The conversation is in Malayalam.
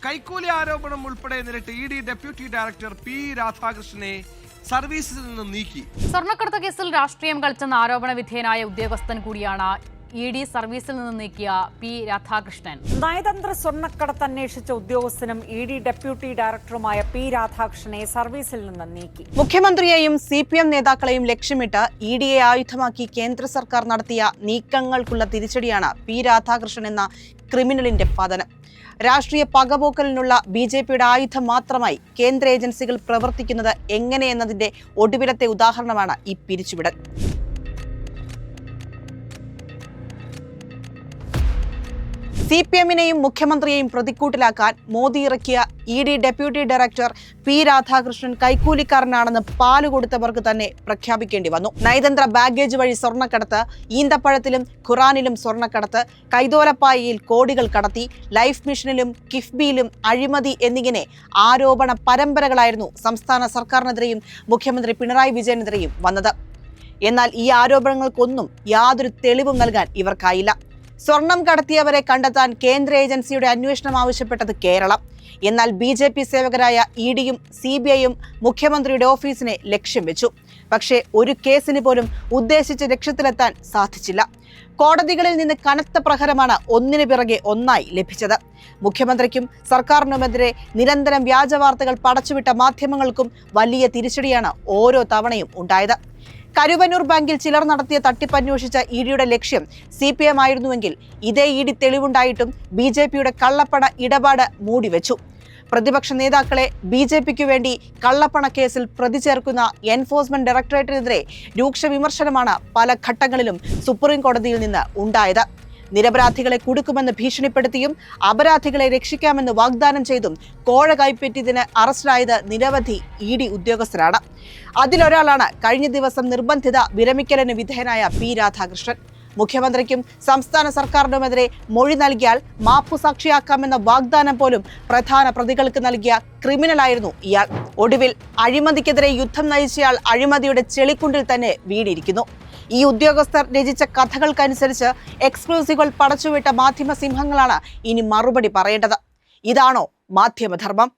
കൈക്കൂലി ആരോപണം ഉൾപ്പെടെ നേരിട്ട് E D deputy director P രാധാകൃഷ്ണനെ സർവീസിൽ നിന്ന് നീക്കി. സ്വർണ്ണക്കടത്ത് കേസിൽ രാഷ്ട്രീയം കളിച്ചെന്ന ആരോപണ വിധേയനായ ഉദ്യോഗസ്ഥൻ കൂടിയാണ് ഇ ഡി സർവീസിൽ നിന്ന് നീക്കിയ പി രാധാകൃഷ്ണൻ. നയതന്ത്ര സ്വർണ്ണക്കടത്ത് അന്വേഷിച്ച ഉദ്യോഗസ്ഥനും ഇ ഡി ഡെപ്യൂട്ടി ഡയറക്ടറുമായ പി രാധാകൃഷ്ണനെ സർവീസിൽ നിന്ന് നീക്കി. മുഖ്യമന്ത്രിയെയും CPM നേതാക്കളെയും ലക്ഷ്യമിട്ട് ഇ ഡിയെ ആയുധമാക്കി കേന്ദ്ര സർക്കാർ നടത്തിയ നീക്കങ്ങൾക്കുള്ള തിരിച്ചടിയാണ് പി രാധാകൃഷ്ണൻ എന്ന ക്രിമിനലിന്റെ പതനം. രാഷ്ട്രീയ പകപോക്കലിനുള്ള BJPയുടെ ആയുധം മാത്രമായി കേന്ദ്ര ഏജൻസികൾ പ്രവർത്തിക്കുന്നത് എങ്ങനെയെന്നതിന്റെ ഒടുവിലത്തെ ഉദാഹരണമാണ് ഈ പിരിച്ചുവിടൽ. CPMനെയും മുഖ്യമന്ത്രിയെയും പ്രതിക്കൂട്ടിലാക്കാൻ മോദി ഇറക്കിയ E D deputy director P Radhakrishnan കൈക്കൂലിക്കാരനാണെന്ന് പാലുകൊടുത്തവർക്ക് തന്നെ പ്രഖ്യാപിക്കേണ്ടി വന്നു. നയതന്ത്ര ബാഗേജ് വഴി സ്വർണ്ണക്കടത്ത്, ഈന്തപ്പഴത്തിലും ഖുറാനിലും സ്വർണ്ണക്കടത്ത്, കൈതോലപ്പായയിൽ കോടികൾ കടത്തി, ലൈഫ് മിഷനിലും കിഫ്ബിയിലും അഴിമതി എന്നിങ്ങനെ ആരോപണ പരമ്പരകളായിരുന്നു സംസ്ഥാന സർക്കാരിനെതിരെയും മുഖ്യമന്ത്രി പിണറായി വിജയനെതിരെയും വന്നത്. എന്നാൽ ഈ ആരോപണങ്ങൾക്കൊന്നും യാതൊരു തെളിവും നൽകാൻ ഇവർക്കായില്ല. സ്വർണം കടത്തിയവരെ കണ്ടെത്താൻ കേന്ദ്ര ഏജൻസിയുടെ അന്വേഷണം ആവശ്യപ്പെട്ടത് കേരളം. എന്നാൽ BJP സേവകരായ ഇ ഡിയും CBIയും മുഖ്യമന്ത്രിയുടെ ഓഫീസിനെ ലക്ഷ്യം വെച്ചു. പക്ഷേ ഒരു കേസിന് പോലും ഉദ്ദേശിച്ച ലക്ഷ്യത്തിലെത്താൻ സാധിച്ചില്ല. കോടതികളിൽ നിന്ന് കനത്ത പ്രഹരമാണ് ഒന്നിനു പിറകെ ഒന്നായി ലഭിച്ചത്. മുഖ്യമന്ത്രിക്കും സർക്കാരിനുമെതിരെ നിരന്തരം വ്യാജവാർത്തകൾ പടച്ചുവിട്ട മാധ്യമങ്ങൾക്കും വലിയ തിരിച്ചടിയാണ് ഓരോ തവണയും ഉണ്ടായത്. കരുവന്നൂർ ബാങ്കിൽ ചിലർ നടത്തിയ തട്ടിപ്പന്വേഷിച്ച ഇ ഡിയുടെ ലക്ഷ്യം CPM ആയിരുന്നുവെങ്കിൽ ഇതേ ഇ ഡി തെളിവുണ്ടായിട്ടും BJPയുടെ കള്ളപ്പണ ഇടപാട് മൂടിവെച്ചു. പ്രതിപക്ഷ നേതാക്കളെ BJPക്ക് വേണ്ടി കള്ളപ്പണ കേസിൽ പ്രതി ചേർക്കുന്ന എൻഫോഴ്സ്മെന്റ് ഡയറക്ടറേറ്റിനെതിരെ രൂക്ഷ വിമർശനമാണ് പല ഘട്ടങ്ങളിലും സുപ്രീം കോടതിയിൽ നിന്ന് ഉണ്ടായത്. നിരപരാധികളെ കുടുക്കുമെന്ന് ഭീഷണിപ്പെടുത്തിയും അപരാധികളെ രക്ഷിക്കാമെന്ന് വാഗ്ദാനം ചെയ്തും കോഴ കൈപ്പറ്റിയതിന് അറസ്റ്റിലായത് നിരവധി ഇ ഡി ഉദ്യോഗസ്ഥരാണ്. അതിലൊരാളാണ് കഴിഞ്ഞ ദിവസം നിർബന്ധിത വിരമിക്കലിന് വിധേയനായ പി രാധാകൃഷ്ണൻ. മുഖ്യമന്ത്രിക്കും സംസ്ഥാന സർക്കാരിനുമെതിരെ മൊഴി നൽകിയാൽ മാപ്പുസാക്ഷിയാക്കാമെന്ന വാഗ്ദാനം പോലും പ്രധാന പ്രതികൾക്ക് നൽകിയ ക്രിമിനലായിരുന്നു ഇയാൾ. ഒടുവിൽ അഴിമതിക്കെതിരെ യുദ്ധം നയിച്ചയാൾ അഴിമതിയുടെ ചെളിക്കുണ്ടിൽ തന്നെ വീണിരിക്കുന്നു. ഈ ഉദ്യോഗസ്ഥർ രചിച്ച കഥകൾക്കനുസരിച്ച് എക്സ്ക്ലൂസീവുകൾ പടച്ചുവിട്ട മാധ്യമ സിംഹങ്ങളാണ് ഇനി മറുപടി പറയേണ്ടത്. ഇതാണോ മാധ്യമധർമ്മം?